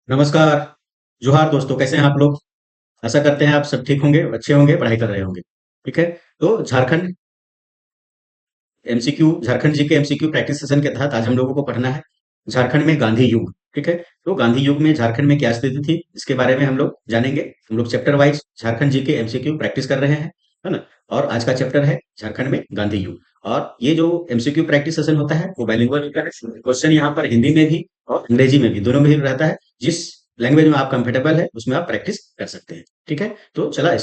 नमस्कार। जोहार दोस्तों, कैसे हैं आप लोग? आशा करते हैं आप सब ठीक होंगे, अच्छे होंगे, पढ़ाई कर रहे होंगे। ठीक है। तो झारखंड जी के एमसीक्यू प्रैक्टिस सेशन के तहत आज हम लोगों को पढ़ना है झारखंड में गांधी युग। ठीक है। तो गांधी युग में झारखंड में क्या स्थिति थी, इसके बारे में हम लोग जानेंगे। हम लोग चैप्टर वाइज झारखंड जी के एमसीक्यू प्रैक्टिस कर रहे हैं, है ना। और आज का चैप्टर है झारखंड में गांधी युग। और ये जो एमसीक्यू प्रैक्टिस सेशन होता है वो बाइलिंगुअल होता है। क्वेश्चन यहाँ पर हिंदी में भी और अंग्रेजी में भी, दोनों में भी रहता है। जिस लैंग्वेज में आप कंफर्टेबल है उसमें आप प्रैक्टिस कर सकते हैं। ठीक है। तो चला जाए,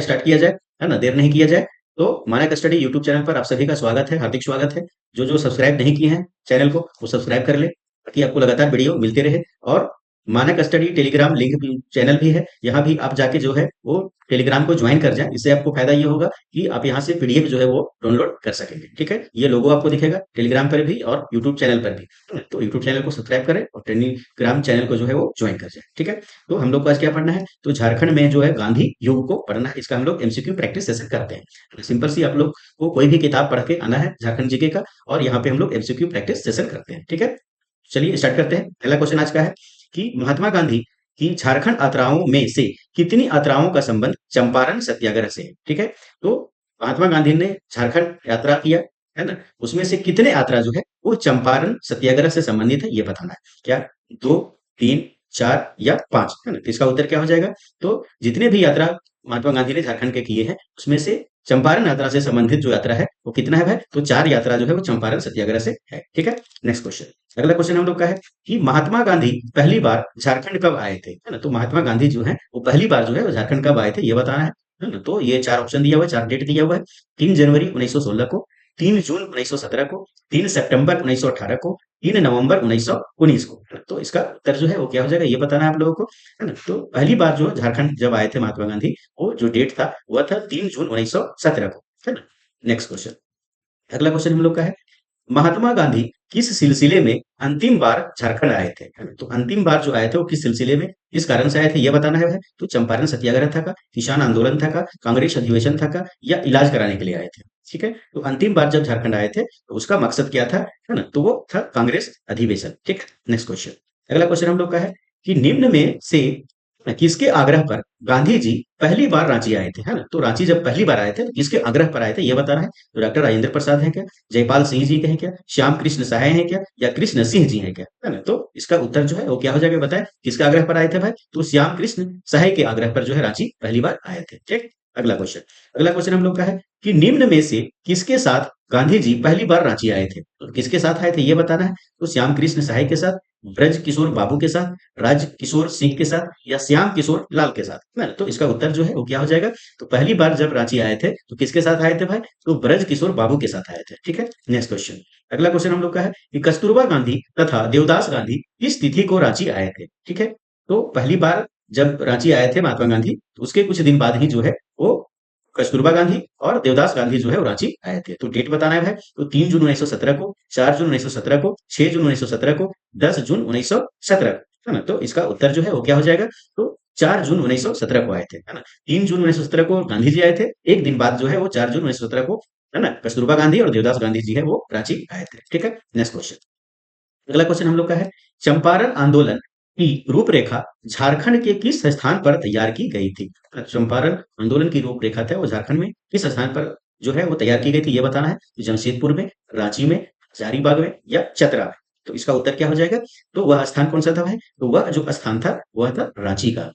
स्टार्ट किया जाए, है ना, देर नहीं किया जाए। तो मानक स्टडी यूट्यूब चैनल पर आप सभी का स्वागत है, हार्दिक स्वागत है। जो जो सब्सक्राइब नहीं किए हैं चैनल को, वो सब्सक्राइब कर ले ताकि आपको लगातार वीडियो मिलते रहे। और मानक स्टडी टेलीग्राम लिंक भी, चैनल भी है, यहाँ भी आप जाके जो है वो टेलीग्राम को ज्वाइन कर जाए। इससे आपको फायदा ये होगा कि आप यहाँ से पीडीएफ जो है वो डाउनलोड कर सकेंगे। ठीक है। ये लोगो आपको दिखेगा टेलीग्राम पर भी और यूट्यूब चैनल पर भी। तो यूट्यूब चैनल को सब्सक्राइब करें और टेलीग्राम चैनल को जो है वो ज्वाइन कर जाए। ठीक है। तो हम लोग को आज क्या पढ़ना है, तो झारखंड में जो है गांधी युग को पढ़ना है। इसका हम लोग एमसीक्यू प्रैक्टिस सेशन करते हैं। सिंपल सी, आप लोग को कोई भी किताब पढ़ के आना है झारखंड जीके का, और यहाँ पे हम लोग एमसीक्यू प्रैक्टिस सेशन करते हैं। ठीक है। चलिए स्टार्ट करते हैं। पहला क्वेश्चन आज का है कि महात्मा गांधी की झारखंड यात्राओं में से कितनी यात्राओं का संबंध चंपारण सत्याग्रह से है। ठीक है। तो महात्मा गांधी ने झारखंड यात्रा किया, है ना। उसमें से कितने यात्रा जो है वो चंपारण सत्याग्रह से संबंधित है, ये बताना है। क्या दो, तीन, चार या पांच, है ना। तो इसका उत्तर क्या हो जाएगा, तो जितने भी यात्रा महात्मा गांधी ने झारखंड के किए हैं उसमें से चंपारण यात्रा से संबंधित जो यात्रा है वो कितना है भाई, तो चार यात्रा जो है वो चंपारण सत्याग्रह से है। ठीक है। नेक्स्ट क्वेश्चन, अगला क्वेश्चन हम लोग का है कि महात्मा गांधी पहली बार झारखंड कब आए थे, है ना। तो महात्मा गांधी जो है वो पहली बार जो है वो झारखंड कब आए थे ये बताना है ना। तो ये चार ऑप्शन दिया हुआ है, चार डेट दिया हुआ है। 3 जनवरी 1916 को, 3 जून 1917 को, 3 सितंबर 1918 को, 3 नवंबर 1919 को। तो इसका उत्तर जो है वो क्या हो जाएगा ये बताना है आप लोगों को, है ना। तो पहली बार जो झारखंड जब आए थे महात्मा गांधी, वो जो डेट था वह था 3 जून 1917 को, है ना। नेक्स्ट क्वेश्चन, अगला क्वेश्चन हम लोग का है महात्मा गांधी किस सिलसिले में अंतिम बार झारखंड आए थे, है ना? तो अंतिम बार जो आए थे वो किस सिलसिले में, किस कारण से आए थे ये बताना है। तो चंपारण सत्याग्रह था का, किसान आंदोलन था का, कांग्रेस अधिवेशन था का, या इलाज कराने के लिए आए थे। ठीक है। तो अंतिम बार जब झारखंड आए थे तो उसका मकसद क्या था, है ना, तो वो था कांग्रेस अधिवेशन। ठीक। नेक्स्ट क्वेश्चन, अगला क्वेश्चन हम लोग का है कि निम्न में से किसके आग्रह पर गांधी जी पहली बार रांची आए थे, है ना। तो रांची जब पहली बार आए थे तो किसके आग्रह पर आए थे ये बताना है। तो डॉक्टर राजेंद्र प्रसाद हैं क्या, जयपाल सिंह जी के हैं क्या, श्याम कृष्ण सहाय हैं क्या, या कृष्ण सिंह जी हैं क्या, है ना। तो इसका उत्तर जो है वो क्या हो जाएगा बताएं, किसके आग्रह पर आए थे भाई, तो श्याम कृष्ण सहाय के आग्रह पर जो है रांची पहली बार आए थे। ठीक। अगला क्वेश्चन, अगला क्वेश्चन हम लोग का है कि निम्न में से किसके साथ गांधी जी पहली बार रांची आए थे। तो किसके साथ आए थे ये बताना है। तो श्याम कृष्ण सहाय के साथ, ब्रज किशोर बाबू के साथ, राज किशोर सिंह के साथ, या श्याम किशोर लाल के साथ, है ना। तो इसका उत्तर जो है वो क्या हो जाएगा, तो पहली बार जब रांची आए थे तो किसके साथ आए थे भाई, तो ब्रज किशोर बाबू के साथ आए थे। ठीक है। नेक्स्ट क्वेश्चन, अगला क्वेश्चन हम लोग का है कि कस्तूरबा गांधी तथा देवदास गांधी किस तिथि को रांची आए थे। ठीक है। तो पहली बार जब रांची आए थे महात्मा गांधी तो उसके कुछ दिन बाद ही जो है वो कस्तूरबा गांधी और देवदास गांधी जो है वो रांची आए थे। तो डेट बताना है भाई। तो 3 जून 1917 को, 4 जून 1917 को, 6 जून 1917 को, 10 जून 1917 को, है ना। तो इसका उत्तर जो है वो क्या हो जाएगा, तो 4 जून 1917 को आए थे, है ना। 3 जून 1917 को गांधी जी आए थे, एक दिन बाद जो है वो 4 जून 1917 को, है ना, कस्तूरबा गांधी और देवदास गांधी जी है वो रांची आए थे। ठीक है। नेक्स्ट क्वेश्चन, अगला क्वेश्चन हम लोग का है चंपारण आंदोलन की रूपरेखा झारखंड के किस स्थान पर तैयार की गई थी। चंपारण आंदोलन की रूपरेखा था वो झारखंड में किस स्थान पर जो है वो तैयार की गई थी ये बताना है। तो जमशेदपुर में, रांची में, हजारीबाग में, या चतरा में। तो इसका उत्तर क्या हो जाएगा, तो वह स्थान कौन सा था भाई, तो वह जो स्थान था वह था रांची का।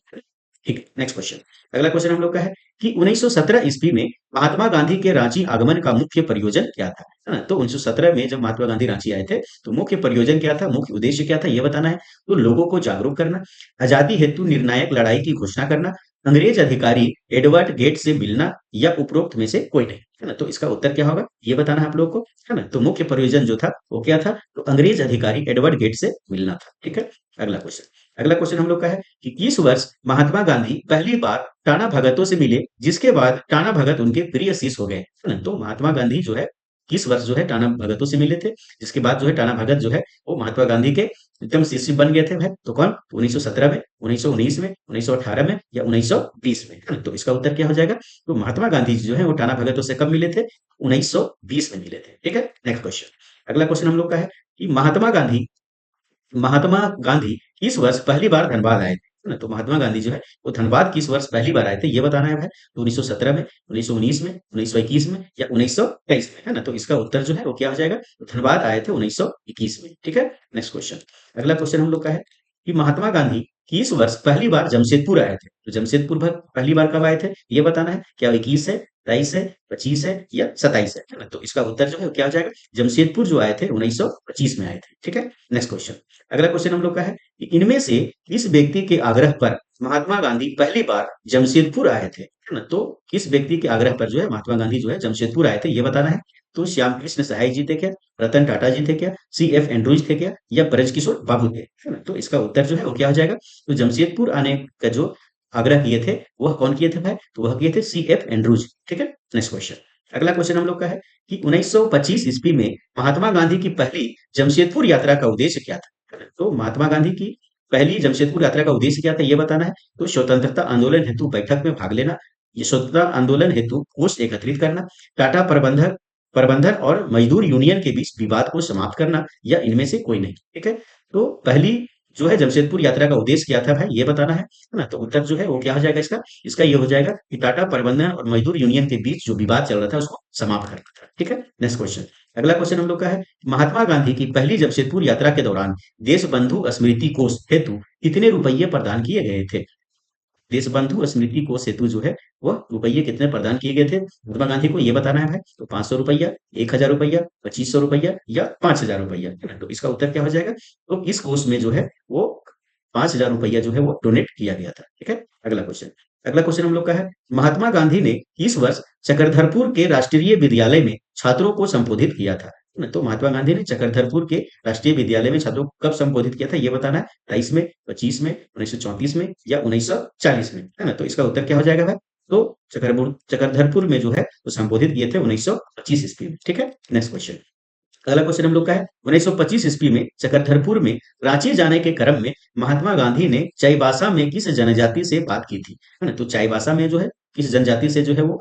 ठीक है। नेक्स्ट क्वेश्चन, अगला क्वेश्चन हम लोग का है कि 1917 ईस्वी में महात्मा गांधी के रांची आगमन का मुख्य प्रयोजन क्या था, है ना। तो 1917 में जब महात्मा गांधी रांची आए थे तो मुख्य प्रयोजन क्या था, मुख्य उद्देश्य क्या था ये बताना है। तो लोगों को जागरूक करना, आजादी हेतु निर्णायक लड़ाई की घोषणा करना, अंग्रेज अधिकारी एडवर्ड गेट से मिलना, या उपरोक्त में से कोई नहीं, है ना। तो इसका उत्तर क्या होगा ये बताना है आप लोगों को, है ना। तो मुख्य प्रयोजन जो था वो क्या था, तो अंग्रेज अधिकारी एडवर्ड गेट से मिलना था। ठीक है। अगला क्वेश्चन, अगला क्वेश्चन हम लोग का है कि किस वर्ष महात्मा गांधी पहली बार टाना भगतों से मिले, जिसके बाद टाना भगत उनके प्रिय शिष्य हो गए, है ना। तो महात्मा गांधी जो है किस वर्ष जो है टाना भगतों से मिले थे, जिसके बाद जो है टाना भगत जो है वो महात्मा गांधी के एकदम शिष्य बन गए थे भाई। तो कौन, 1917 में, 1919 में, 1918 में, या 1920 में, है ना। तो इसका उत्तर क्या हो जाएगा, तो महात्मा गांधी जी जो है वो टाना भगतों से कब मिले थे, 1920 में मिले थे। ठीक है। नेक्स्ट क्वेश्चन, अगला क्वेश्चन हम लोग का है कि महात्मा गांधी किस वर्ष पहली बार धनबाद आए थे, है ना? तो महात्मा गांधी जो है वो धनबाद किस वर्ष पहली बार आए थे ये बताना है भाई। तो 1917 में, 1919 में, 1921 में या 1923 में, है ना? तो इसका उत्तर जो है वो क्या हो जाएगा? तो धनबाद आए थे 1921 में। ठीक है, नेक्स्ट क्वेश्चन। अगला क्वेश्चन हम लोग का है कि महात्मा गांधी किस वर्ष पहली बार जमशेदपुर आए थे? तो जमशेदपुर पहली बार कब आए थे ये बताना है। क्या 21 है, 23 है, 25 है या 27 है ना? तो इसका उत्तर जो है वो क्या हो जाएगा? जमशेदपुर जो आए थे 1925 में आए थे। ठीक है, नेक्स्ट क्वेश्चन। अगला क्वेश्चन हम लोग का है कि इनमें से किस व्यक्ति के आग्रह पर महात्मा गांधी पहली बार जमशेदपुर आए थे, है ना? तो किस व्यक्ति के आग्रह पर जो है महात्मा गांधी जो है जमशेदपुर आए थे ये बताना है। तो श्याम कृष्ण सहाय जी थे क्या, रतन टाटा जी थे क्या, सी एफ एंड्रूज थे क्या या ब्रजकिशोर बाबू थे, है ना? तो इसका उत्तर जो है वो क्या हो जाएगा? तो जमशेदपुर आने का जो आग्रह किए थे वह कौन किए थे भाई? तो वह किए थे सी एफ एंड्रूज। ठीक है, नेक्स्ट क्वेश्चन। अगला क्वेश्चन हम लोग का है कि 1925 ईस्वी में महात्मा गांधी की पहली जमशेदपुर यात्रा का उद्देश्य क्या था? तो महात्मा गांधी की पहली जमशेदपुर यात्रा का उद्देश्य क्या था ये बताना है। तो स्वतंत्रता आंदोलन हेतु बैठक में भाग लेना, ये स्वतंत्रता आंदोलन हेतु कोष एकत्रित करना, टाटा प्रबंधक प्रबंधन और मजदूर यूनियन के बीच विवाद को समाप्त करना या इनमें से कोई नहीं। ठीक है, तो पहली जो है जमशेदपुर यात्रा का उद्देश्य क्या था भाई ये बताना है ना? तो उत्तर जो है वो क्या हो जाएगा इसका? इसका ये हो जाएगा कि टाटा प्रबंधन और मजदूर यूनियन के बीच जो विवाद चल रहा था उसको समाप्त करना था। ठीक है, नेक्स्ट क्वेश्चन। अगला क्वेश्चन हम लोग का है महात्मा गांधी की पहली जमशेदपुर यात्रा के दौरान देशबंधु स्मृति कोष हेतु कितने रुपये प्रदान किए गए थे? देशबंधु स्मृति कोष हेतु जो है वह रुपये कितने प्रदान किए गए थे महात्मा गांधी को ये बताना है भाई। तो 500 रुपया, 1000 रुपया, 2500 रुपया या 5000 रुपया, है ना? तो इसका उत्तर क्या हो जाएगा? तो इस कोष में जो है वो 5000 रुपया जो है वो डोनेट किया गया था। ठीक है, अगला क्वेश्चन। अगला क्वेश्चन हम लोग का है महात्मा गांधी ने इस वर्ष चक्रधरपुर के राष्ट्रीय विद्यालय में छात्रों को संबोधित किया था, है ना? तो महात्मा गांधी ने चक्रधरपुर के राष्ट्रीय विद्यालय में छात्रों को कब संबोधित किया था ये बताना है। 23 में, 25 में, 1934 में या 1940 में, है ना? तो इसका उत्तर क्या हो जाएगा भाई? तो चक्रधरपुर में जो है वो संबोधित किए थे 1925 ईस्वी में। ठीक है, नेक्स्ट क्वेश्चन। अगला क्वेश्चन हम लोग का है 1925 ईस्वी में चक्रधरपुर में रांची जाने के क्रम में महात्मा गांधी ने चाईबासा में किस जनजाति से बात की थी, है ना? तो चाईबासा में जो है किस जनजाति से जो है वो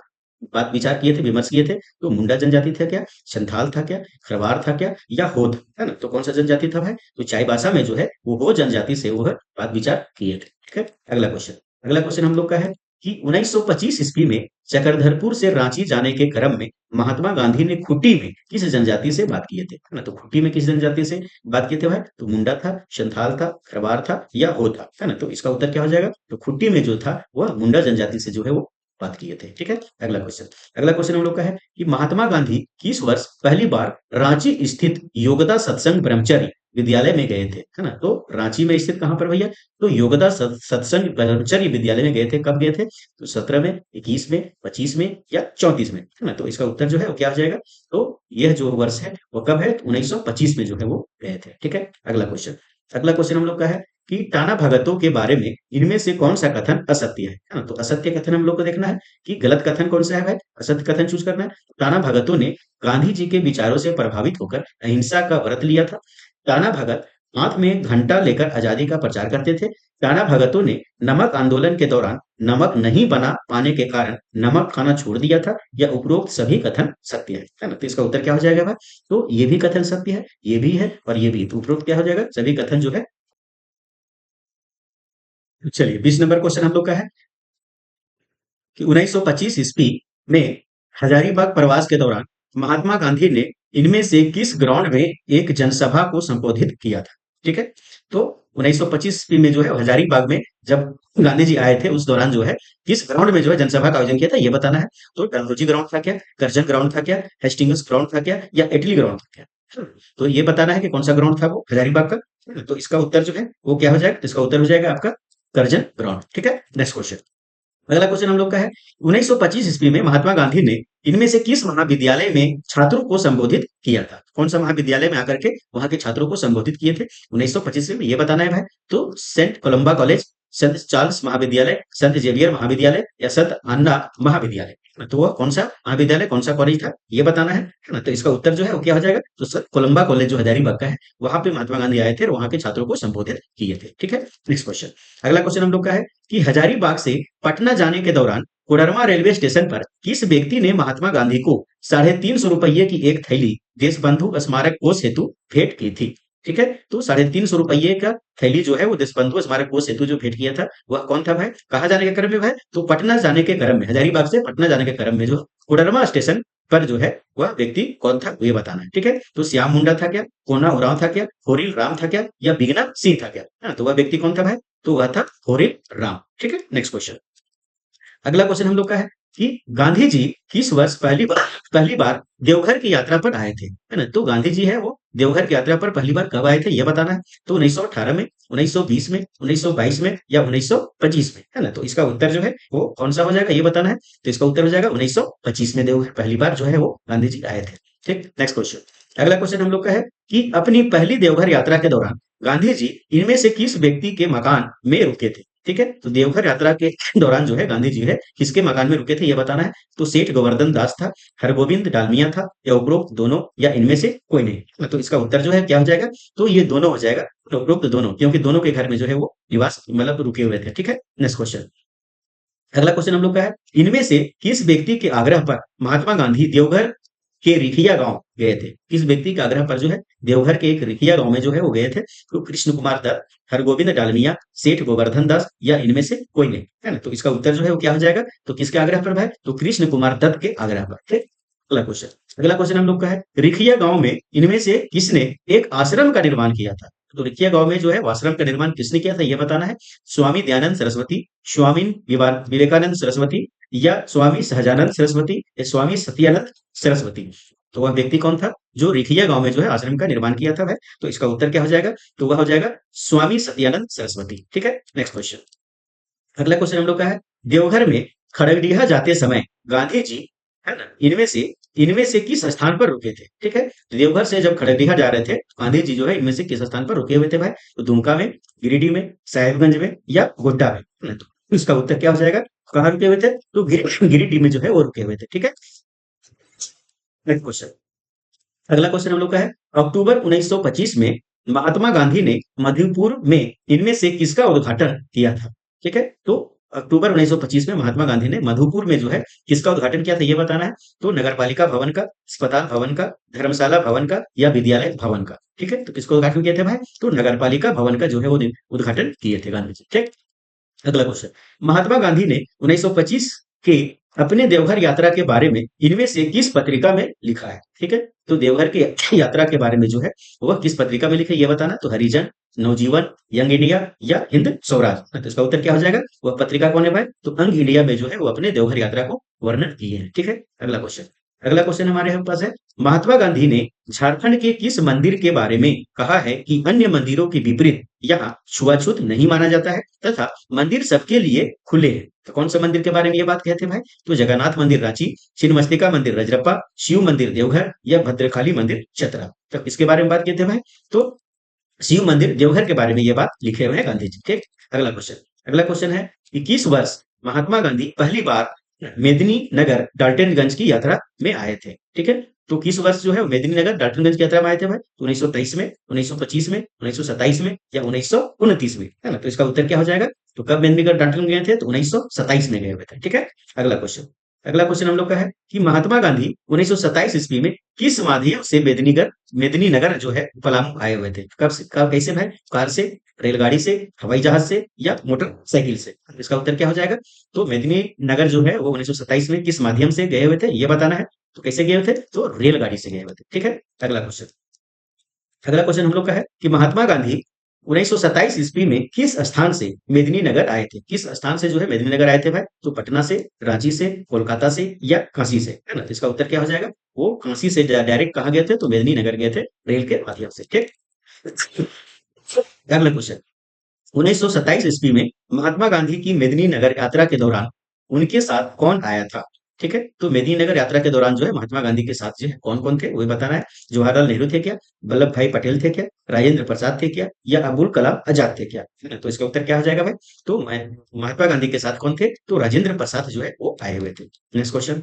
बात विचार किए थे, विमर्श किए थे। तो मुंडा जनजाति था क्या, संथाल था क्या, खरवार था क्या या होद, है ना? तो कौन सा जनजाति था भाई? तो चाईबासा में जो है वो हो जनजाति से वो है बात विचार किए थे। ठीक है, अगला क्वेश्चन। अगला क्वेश्चन हम लोग का है कि 1925 ईस्वी में चक्रधरपुर से रांची जाने के क्रम में महात्मा गांधी ने खूंटी में किस जनजाति से बात किए थे, है ना? तो खूंटी में किस जनजाति से बात किए थे भाई? तो मुंडा था, संथाल था, खरवार था या हो था, है ना? तो इसका उत्तर क्या हो जाएगा? तो खूंटी में जो था वह मुंडा जनजाति से जो है वो बात किए थे। ठीक है, अगला क्वेश्चन। अगला क्वेश्चन हम लोग का है कि महात्मा गांधी किस वर्ष पहली बार रांची स्थित योगदा सत्संग ब्रह्मचर्य विद्यालय में गए थे, है ना? तो रांची में स्थित कहाँ पर भैया? तो योगदा सत्संग ब्रह्मचर्य विद्यालय में गए थे। कब गए थे? तो 17 में, 21 में, 25 में या 34 में, है ना? तो इसका उत्तर जो है वो क्या हो जाएगा? तो यह जो वर्ष है वो कब है? 1925 में जो है वो गए थे। ठीक है, अगला क्वेश्चन। अगला क्वेश्चन हम लोग का है कि टाना भगतों के बारे में इनमें से कौन सा कथन असत्य है ना? तो असत्य कथन हम लोग को देखना है कि गलत कथन कौन सा है भाई? असत्य कथन चूज करना है। टाना भगतों ने गांधी जी के विचारों से प्रभावित होकर अहिंसा का व्रत लिया था। टाना भगत हाथ में घंटा लेकर आजादी का प्रचार करते थे। टाना भगतों ने नमक आंदोलन के दौरान नमक नहीं बना पाने के कारण नमक खाना छोड़ दिया था। या उपरोक्त सभी कथन सत्य है ना? तो इसका उत्तर क्या हो जाएगा भाई? तो ये भी कथन सत्य है, ये भी है और ये भी। तो उपरोक्त क्या हो जाएगा? सभी कथन जो है। चलिए 20 नंबर क्वेश्चन हम लोग का है कि 1925 ईस्वी में हजारीबाग प्रवास के दौरान महात्मा गांधी ने इनमें से किस ग्राउंड में एक जनसभा को संबोधित किया था? ठीक है, तो 1925 ईस्वी में जो है हजारीबाग में जब गांधी जी आए थे उस दौरान जो है किस ग्राउंड में जो है जनसभा का आयोजन किया था ये बताना है। तो डलहौजी ग्राउंड था क्या, करजन ग्राउंड था क्या, हेस्टिंग्स ग्राउंड था क्या या इटली ग्राउंड था क्या? तो ये बताना है कि कौन सा ग्राउंड था वो हजारीबाग का। तो इसका उत्तर जो है वो क्या हो जाएगा? तो इसका उत्तर हो जाएगा आपका करजन ग्राउंड। ठीक है, नेक्स्ट क्वेश्चन। अगला क्वेश्चन हम लोग का है 1925 ईस्वी में महात्मा गांधी ने इनमें से किस महाविद्यालय में छात्रों को संबोधित किया था? कौन सा महाविद्यालय में आकर के वहां के छात्रों को संबोधित किए थे 1925 में ये बताना है भाई। तो saint Columba college, saint Charles महाविद्यालय, सेंट जेवियर महाविद्यालय या सेंट अन्ना महाविद्यालय। तो वह कौन सा महाविद्यालय, कौन सा कॉलेज था ये बताना है ना? तो इसका उत्तर जो है वो क्या हो जाएगा? तो सेंट कोलंबा कॉलेज जो हजारीबाग का है वहां पे महात्मा गांधी आए थे और वहां के छात्रों को संबोधित किए थे। ठीक है, नेक्स्ट क्वेश्चन। अगला क्वेश्चन हम लोग का है कि हजारीबाग से पटना जाने के दौरान कोडरमा रेलवे स्टेशन पर किस व्यक्ति ने महात्मा गांधी को ₹350 की एक थैली देशबंधु स्मारक कोष हेतु भेंट की थी? ठीक है। तो 350 रुपये का थैली जो है वो देशबंधु स्मारक कोष हेतु जो भेंट किया था वह कौन था भाई? कहाँ जाने के क्रम में भाई? तो पटना जाने के क्रम में, हजारीबाग से पटना जाने के क्रम में जो कोडरमा स्टेशन पर जो है वह व्यक्ति कौन था ये बताना है। ठीक है। तो श्याम मुंडा था क्या, कोना उरांव था क्या, होरिल राम था क्या, या बिगना सिंह था क्या? हाँ, तो वह व्यक्ति कौन था भाई? तो वह था होरिल राम। ठीक है। Next question. अगला क्वेश्चन हम लोग का है कि गांधी जी किस वर्ष पहली बार देवघर की यात्रा पर आए थे, है ना? तो गांधी जी है वो देवघर की यात्रा पर पहली बार कब आए थे ये बताना है। तो 1918 में, 1920 में, 1922 में, या 1925 में, है ना? तो इसका उत्तर जो है वो कौन सा हो जाएगा ये बताना है। तो इसका उत्तर हो जाएगा 1925 में देवघर पहली बार जो है वो गांधी जी आए थे। ठीक। Next question. अगला क्वेश्चन हम लोग का है कि अपनी पहली देवघर यात्रा के दौरान गांधी जी इनमें से किस व्यक्ति के मकान में रुके थे? ठीक है। तो देवघर यात्रा के दौरान जो है गांधी जी है किसके मकान में रुके थे ये बताना है। तो सेठ गोवर्धन दास था, हरगोविंद डालमिया था, या उपरोक्त दोनों, या इनमें से कोई नहीं। तो इसका उत्तर जो है क्या हो जाएगा? तो ये दोनों हो जाएगा, तो उपरोक्त दोनों, क्योंकि दोनों के घर में जो है वो निवास मतलब रुके हुए थे। ठीक है। Next question. अगला क्वेश्चन हम लोग का है इनमें से किस व्यक्ति के आग्रह पर महात्मा गांधी देवघर के रिखिया गांव गए थे? किस व्यक्ति के आग्रह पर जो है देवघर के एक रिखिया गांव में जो है वो गए थे? तो कृष्ण कुमार दत्त, हरगोविंद डालमिया, सेठ गोवर्धन दास, या इनमें से कोई नहीं, है ना? तो इसका उत्तर जो है वो क्या हो जाएगा? तो किसके आग्रह पर भाई? तो कृष्ण कुमार दत्त के आग्रह पर। ठीक। अगला क्वेश्चन हम लोग का है रिखिया गांव में इनमें से किसने एक आश्रम का निर्माण किया था? तो रिखिया गांव में जो है वो आश्रम का निर्माण किसने किया था ये बताना है। स्वामी दयानंद सरस्वती, स्वामी विवेकानंद सरस्वती, या स्वामी सहजानंद सरस्वती, या स्वामी सत्यानंद सरस्वती। तो वह व्यक्ति कौन था जो रिखिया गांव में जो है आश्रम का निर्माण किया था वह? तो इसका उत्तर क्या हो जाएगा? तो वह हो जाएगा स्वामी सत्यानंद सरस्वती। ठीक है। Next question. अगला क्वेश्चन हम लोग का है देवघर में खड़गडिहा जाते समय गांधी जी, है ना, इनमें से किस स्थान पर रुके थे? ठीक है। तो देवघर से जब खड़गडिहा जा रहे थे गांधी जी जो है इनमें से किस स्थान पर रुके हुए थे भाई? तो दुमका में, गिरिडीह में, साहेबगंज में, या गोड्डा में, है ना? तो इसका उत्तर क्या हो जाएगा? कहाँ रुके हुए थे? तो गिरिडीह में जो है वो रुके हुए थे। ठीक है। Next question. अगला क्वेश्चन हम लोग का है अक्टूबर 1925 में महात्मा गांधी ने मधुपुर में इनमें से किसका उद्घाटन किया था? ठीक है। तो अक्टूबर 1925 में महात्मा गांधी ने मधुपुर में जो है किसका उद्घाटन किया था ये बताना है। तो नगरपालिका भवन का, अस्पताल भवन का, धर्मशाला भवन का, या विद्यालय भवन का? ठीक है। तो किसको उद्घाटन किए थे भाई? तो नगरपालिका भवन का जो है वो उद्घाटन किए थे गांधी जी। ठीक। अगला क्वेश्चन। महात्मा गांधी ने 1925 के अपने देवघर यात्रा के बारे में इनमें से किस पत्रिका में लिखा है? ठीक है। तो देवघर की यात्रा के बारे में जो है वह किस पत्रिका में लिखा है ये बताना। तो हरिजन, नवजीवन, यंग इंडिया, या हिंद स्वराज? तो इसका उत्तर क्या हो जाएगा? वह पत्रिका कौन है भाई? तो अंग इंडिया में जो है वो अपने देवघर यात्रा को वर्णन किए हैं। ठीक है। अगला क्वेश्चन हमारे हम पास है महात्मा गांधी ने झारखंड के किस मंदिर के बारे में कहा है कि अन्य मंदिरों के विपरीत यहाँ छुआछूत नहीं माना जाता है तथा मंदिर सबके लिए खुले हैं? तो कौन सा मंदिर के बारे में ये बात कहते हैं भाई? तो जगन्नाथ मंदिर रांची, छिन्नमस्तिका मंदिर रजरप्पा, शिव मंदिर देवघर, या भद्रकाली मंदिर चतरा? तो किसके बारे में बात कहते हैं भाई? तो शिव मंदिर देवघर के बारे में ये बात लिखे हुए हैं गांधी जी। ठीक। अगला क्वेश्चन है कि किस वर्ष महात्मा गांधी पहली बार मेदिनीनगर डाल्टनगंज की यात्रा में आए थे? ठीक है। तो किस वर्ष जो है मेदिनीनगर डाल्टनगंज की यात्रा में आए थे भाई? तो 1923 में, 1925 में, 1927 में, या 1929 में, है ना? तो इसका उत्तर क्या हो जाएगा? तो कब मेदिनीनगर डाल्टनगंज गए थे? तो 1927 में गए हुए थे। ठीक है। अगला क्वेश्चन। अगला क्वेश्चन हम लोग का है कि महात्मा गांधी 1927 ईस्वी में किस माध्यम से मेदिनीनगर जो है पलामू आए हुए थे? कब कैसे भाई? कार से, रेलगाड़ी से, हवाई जहाज से, या मोटरसाइकिल से? इसका उत्तर क्या हो जाएगा? तो मेदिनीनगर जो है वो 1927 में किस माध्यम से गए हुए थे ये बताना है। तो कैसे गए हुए थे? तो रेलगाड़ी से गए हुए थे। ठीक है। अगला क्वेश्चन हम लोग का है कि महात्मा गांधी 1927 ईस्वी में किस स्थान से मेदिनीनगर आए थे? किस स्थान से जो है मेदिनीनगर आए थे भाई? तो पटना से, रांची से, कोलकाता से, या काशी से, है ना? तो इसका उत्तर क्या हो जाएगा? वो काशी से डायरेक्ट कहाँ गए थे? तो मेदिनीनगर गए थे रेल के माध्यम से। ठीक। अगला क्वेश्चन। 1927 ईस्वी में महात्मा गांधी की मेदिनीनगर यात्रा के दौरान उनके साथ कौन आया था? ठीक है। तो मेदिनीनगर यात्रा के दौरान जो है महात्मा गांधी के साथ जो है कौन कौन थे वही बताना है। जवाहरलाल नेहरू थे क्या, वल्लभ भाई पटेल थे क्या, राजेंद्र प्रसाद थे क्या, या अबुल कलाम आजाद थे क्या? है ना? तो इसका उत्तर क्या हो जाएगा भाई? तो महात्मा गांधी के साथ कौन थे? तो राजेंद्र प्रसाद जो है वो आए हुए थे। Next question.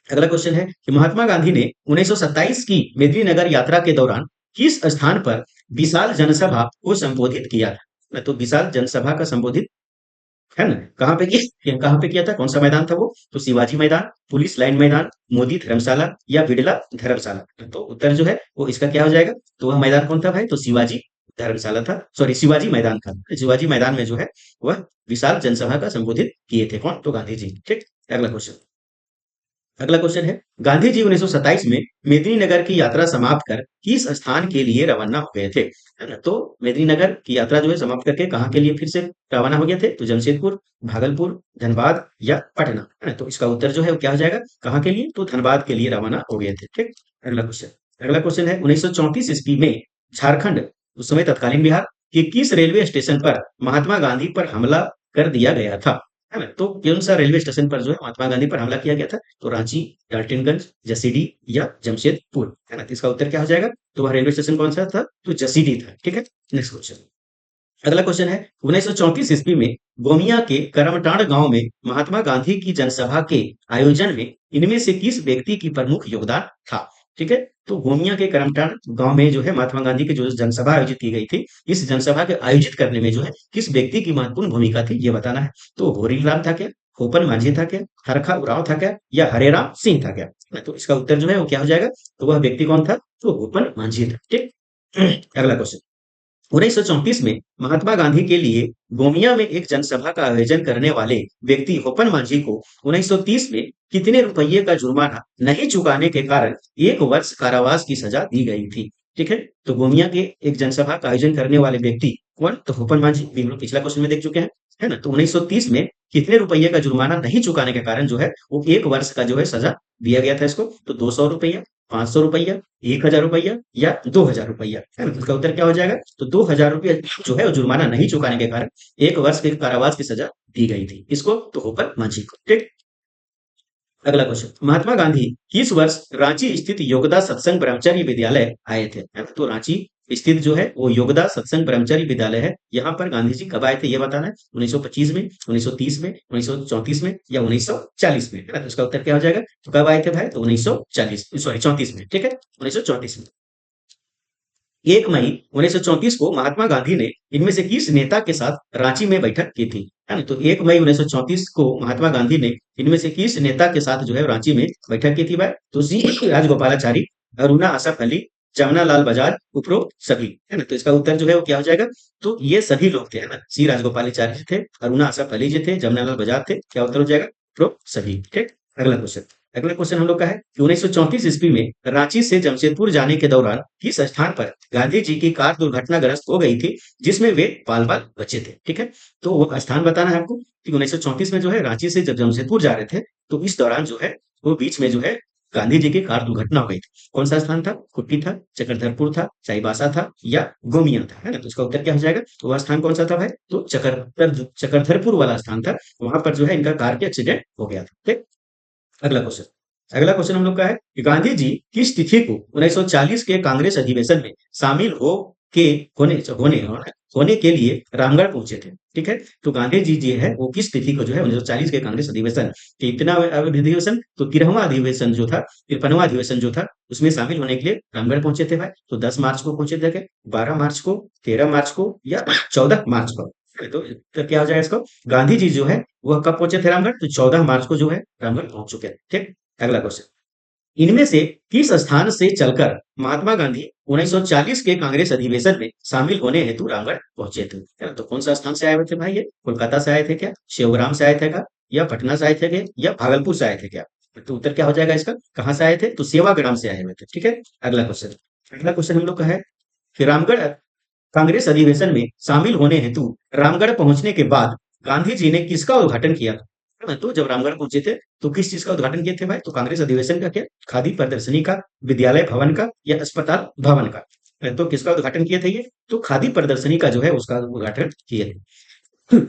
अगला क्वेश्चन है कि महात्मा गांधी ने 1927 की मेदिनीनगर यात्रा के दौरान किस स्थान पर विशाल जनसभा को संबोधित किया था? तो विशाल जनसभा का संबोधित है ना? कहाँ पे किया था? कौन सा मैदान था वो? तो शिवाजी मैदान, पुलिस लाइन मैदान, मोदी धर्मशाला या बिड़ला धर्मशाला। तो उत्तर जो है वो इसका क्या हो जाएगा? तो वह मैदान कौन था भाई? तो शिवाजी धर्मशाला था, सॉरी शिवाजी मैदान था। शिवाजी मैदान में जो है वह विशाल जनसभा का संबोधित किए थे। कौन? तो गांधी जी। ठीक। अगला क्वेश्चन। अगला क्वेश्चन है, गांधी जी 1927 में मेदिनीनगर की यात्रा समाप्त कर किस स्थान के लिए रवाना हो गए थे? है ना? तो मेदिनीनगर की यात्रा जो है समाप्त करके कहाँ के लिए फिर से रवाना हो गए थे? तो जमशेदपुर, भागलपुर, धनबाद या पटना। है ना? तो इसका उत्तर जो है वो क्या हो जाएगा? कहाँ के लिए? तो धनबाद के लिए रवाना हो गए थे। ठीक। अगला क्वेश्चन। अगला क्वेश्चन है, 1934 ईस्वी में झारखंड, उस समय तत्कालीन बिहार, के किस रेलवे स्टेशन पर महात्मा गांधी पर हमला कर दिया गया था? है ना? तो कौन सा रेलवे स्टेशन पर जो है महात्मा गांधी पर हमला किया गया था? तो रांची, डाल्टनगंज, जसीडीह या जमशेदपुर। है ना? तो इसका उत्तर क्या हो जाएगा? तो वह रेलवे स्टेशन कौन सा था? तो जसीडीह था। ठीक है। Next question. अगला क्वेश्चन है, 1934 ईस्वी में गोमिया के करमटांड़ गांव में महात्मा गांधी की जनसभा के आयोजन में इनमें से किस व्यक्ति की प्रमुख योगदान था? ठीक है। तो गोमिया के करमटांड़ गांव में जो है महात्मा गांधी की जो जनसभा आयोजित की गई थी, इस जनसभा के आयोजित करने में जो है किस व्यक्ति की महत्वपूर्ण भूमिका थी, ये बताना है। तो होरीराम था क्या? होपन मांझी था क्या? हरखा उरांव था क्या? या हरेराम सिंह था क्या? तो इसका उत्तर जो है वो क्या हो जाएगा? तो वह व्यक्ति कौन था? तो होपन मांझी था। ठीक। अगला क्वेश्चन। 1934 में महात्मा गांधी के लिए गोमिया में एक जनसभा का आयोजन करने वाले व्यक्ति होपन मांझी को 1930 में कितने रुपये का जुर्माना नहीं चुकाने के कारण 1 वर्ष कारावास की सजा दी गई थी? ठीक है। तो गोमिया के एक जनसभा का आयोजन करने वाले व्यक्ति कौन? तो होपन मांझी, भी हम लोग पिछला क्वेश्चन में देख चुके हैं। है ना? तो 1930 में कितने रुपये का जुर्माना नहीं चुकाने के कारण जो है वो 1 वर्ष का जो है सजा दिया गया था इसको। तो 200 रुपया, 500 रुपया, 1,000 रुपया या 2,000 रुपया। है ना? तो इसका उत्तर क्या हो जाएगा? तो 2,000 रुपया जो है वो जुर्माना नहीं चुकाने के कारण 1 वर्ष के कारावास की सजा दी गई थी। इसको तो होपर मांझी को। ठीक। अगला क्वेश्चन, महात्मा गांधी किस वर्ष रांची स्थित योगदा सत्संग ब्रह्मचारी विद्यालय आए थे? है ना? तो रांची स्थित जो है वो योगदा सत्संग ब्रह्मचारी विद्यालय है। यहाँ पर गांधी जी कब आए थे ये बताना है। 1925 में, 1930 में, 1934 में या 1940 में। है ना? तो इसका उत्तर क्या हो जाएगा? तो कब आए थे भाई? तो 1940, सॉरी 34 में। ठीक है। 1934 में। 1 मई 1934 को महात्मा गांधी ने इनमें से किस नेता के साथ रांची में बैठक की थी? है ना? तो 1 मई 1934 को महात्मा गांधी ने इनमें से किस नेता के साथ जो है रांची में बैठक की थी भाई? तो सी राजगोपालाचारी, अरुणा आसफ अली, जमनालाल बजाज, उपरोक्त सभी। है ना? तो इसका उत्तर जो है वो क्या हो जाएगा? तो ये सभी लोग थे। है ना? सी राजगोपालाचारी जी थे, अरुणा आसफ अली जी थे, जमनालाल बजाज थे। क्या उत्तर हो जाएगा? उपरोक्त सभी। ठीक। अगला क्वेश्चन। अगला क्वेश्चन हम लोग का है कि 1934 ईस्वी में रांची से जमशेदपुर जाने के दौरान किस स्थान पर गांधी जी की कार दुर्घटनाग्रस्त हो गई थी जिसमें वे बाल बाल बचे थे? ठीक है। तो वो स्थान बताना है आपको कि 1934 में जो है रांची से जब जमशेदपुर जा रहे थे तो इस दौरान जो है वो बीच में जो है गांधी जी की कार दुर्घटना हो गई थी। कौन सा स्थान था? कुट्टी था, चक्रधरपुर था, चाईबासा था या गोमिया था? है ना? तो इसका उत्तर क्या हो जाएगा? तो वह स्थान कौन सा था भाई? तो चक्रधरपुर वाला स्थान था। वहां पर जो है इनका कार के एक्सीडेंट हो गया था। ठीक। अगला क्वेश्चन। अगला क्वेश्चन हम लोग का है कि गांधी जी किस तिथि को 1940 के कांग्रेस अधिवेशन में शामिल हो के होने होने होने के लिए रामगढ़ पहुंचे थे? ठीक है। तो गांधी जी है वो किस तिथि को जो है 1940 के कांग्रेस अधिवेशन के इतना अधिवेशन, तो 13वां अधिवेशन जो था, 53वां अधिवेशन जो था उसमें शामिल होने के लिए रामगढ़ पहुंचे थे भाई। तो 10 मार्च को पहुंचे थे क्या? 12 मार्च को, 13 मार्च को या 14 मार्च को? तो क्या हो जाएगा इसको? गांधी जी जो है वह कब पहुंचे थे रामगढ़? तो 14 मार्च को जो है रामगढ़ पहुंच चुके थे। ठीक। अगला क्वेश्चन। इनमें से किस स्थान से चलकर महात्मा गांधी 1940 के कांग्रेस अधिवेशन में शामिल होने हेतु रामगढ़ पहुंचे थे? है ना? तो कौन सा स्थान से आए हुए थे भाई? ये कोलकाता से आए थे क्या? शिवग्राम से आए थे क्या? या पटना से आए थे क्या? या भागलपुर से आए थे क्या? तो उत्तर क्या हो जाएगा इसका? कहाँ से आए थे? तो सेवाग्राम से आए हुए थे। ठीक है। अगला क्वेश्चन। अगला क्वेश्चन हम लोग का है कि रामगढ़ कांग्रेस अधिवेशन में शामिल होने हेतु रामगढ़ पहुंचने के बाद गांधी जी ने किसका उद्घाटन किया था? है ना? तो जब रामगढ़ पहुंचे थे तो किस चीज का उद्घाटन किए थे भाई? तो कांग्रेस अधिवेशन का क्या? खादी प्रदर्शनी का, विद्यालय भवन का या अस्पताल भवन का? तो किसका उद्घाटन किए थे ये? तो खादी प्रदर्शनी का जो है उसका उद्घाटन किए थे।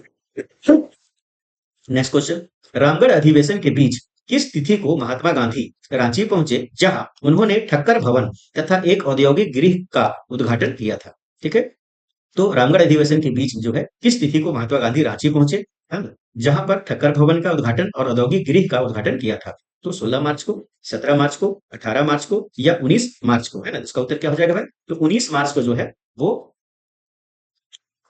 Next question. रामगढ़ अधिवेशन के बीच किस तिथि को महात्मा गांधी रांची पहुंचे जहां उन्होंने ठक्कर भवन तथा एक औद्योगिक गृह का उद्घाटन किया था? ठीक है। तो रामगढ़ अधिवेशन के बीच जो है किस तिथि को महात्मा गांधी रांची पहुंचे, है ना? जहां पर ठक्कर भवन का उद्घाटन और औद्योगिक गृह का उद्घाटन किया था? तो 16 मार्च को, 17 मार्च को, 18 मार्च को या 19 मार्च को? है ना? इसका उत्तर क्या हो जाएगा भाई? तो 19 मार्च को जो है वो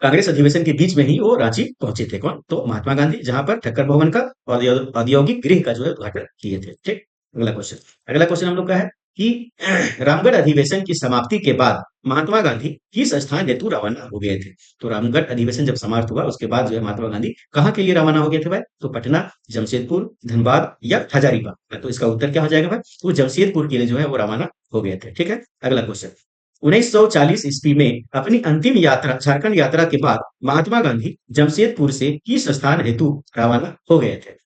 कांग्रेस अधिवेशन के बीच में ही वो रांची पहुंचे थे। कौन? तो महात्मा गांधी, जहां पर ठक्कर भवन का औद्योगिक गृह का जो है उद्घाटन किए थे। ठीक। अगला क्वेश्चन हम लोग का है कि रामगढ़ अधिवेशन की समाप्ति के बाद महात्मा गांधी किस स्थान हेतु रवाना हो गए थे? तो रामगढ़ अधिवेशन जब समाप्त हुआ उसके बाद जो है महात्मा गांधी कहाँ के लिए रवाना हो गए थे भाई? तो पटना, जमशेदपुर, धनबाद या हजारीबाग। तो इसका उत्तर क्या हो जाएगा भाई? तो जमशेदपुर के लिए जो है वो रवाना हो गए थे। ठीक है। अगला क्वेश्चन, 1940 ईस्वी में अपनी अंतिम यात्रा, झारखंड यात्रा के बाद महात्मा गांधी जमशेदपुर से किस स्थान हेतु रवाना हो गए थे?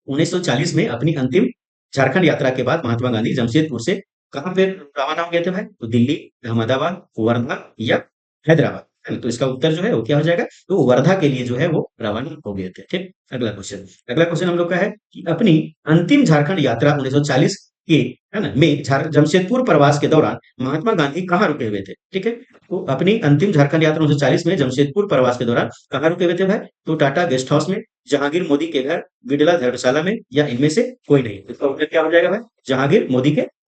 1940 में अपनी अंतिम झारखंड यात्रा के बाद महात्मा गांधी जमशेदपुर से कहाँ पे रवाना हो गए थे भाई? तो दिल्ली, अहमदाबाद, वर्धा या हैदराबाद। है ना? तो इसका उत्तर जो है वो क्या हो जाएगा? तो वर्धा के लिए जो है वो रवाना हो गए थे। ठीक। अगला क्वेश्चन हम लोग का है कि अपनी अंतिम झारखंड यात्रा 1940 के, है ना, में जमशेदपुर प्रवास के दौरान महात्मा गांधी कहाँ रुके हुए थे? ठीक है। तो अपनी अंतिम झारखंड यात्रा 1940 में जमशेदपुर प्रवास के दौरान कहाँ रुके हुए थे भाई? तो टाटा गेस्ट हाउस में, जहांगीर मोदी के घर, बिड़ला धर्मशाला में या इनमें से कोई नहीं। इसका उत्तर क्या हो जाएगा भाई? जहांगीर मोदी के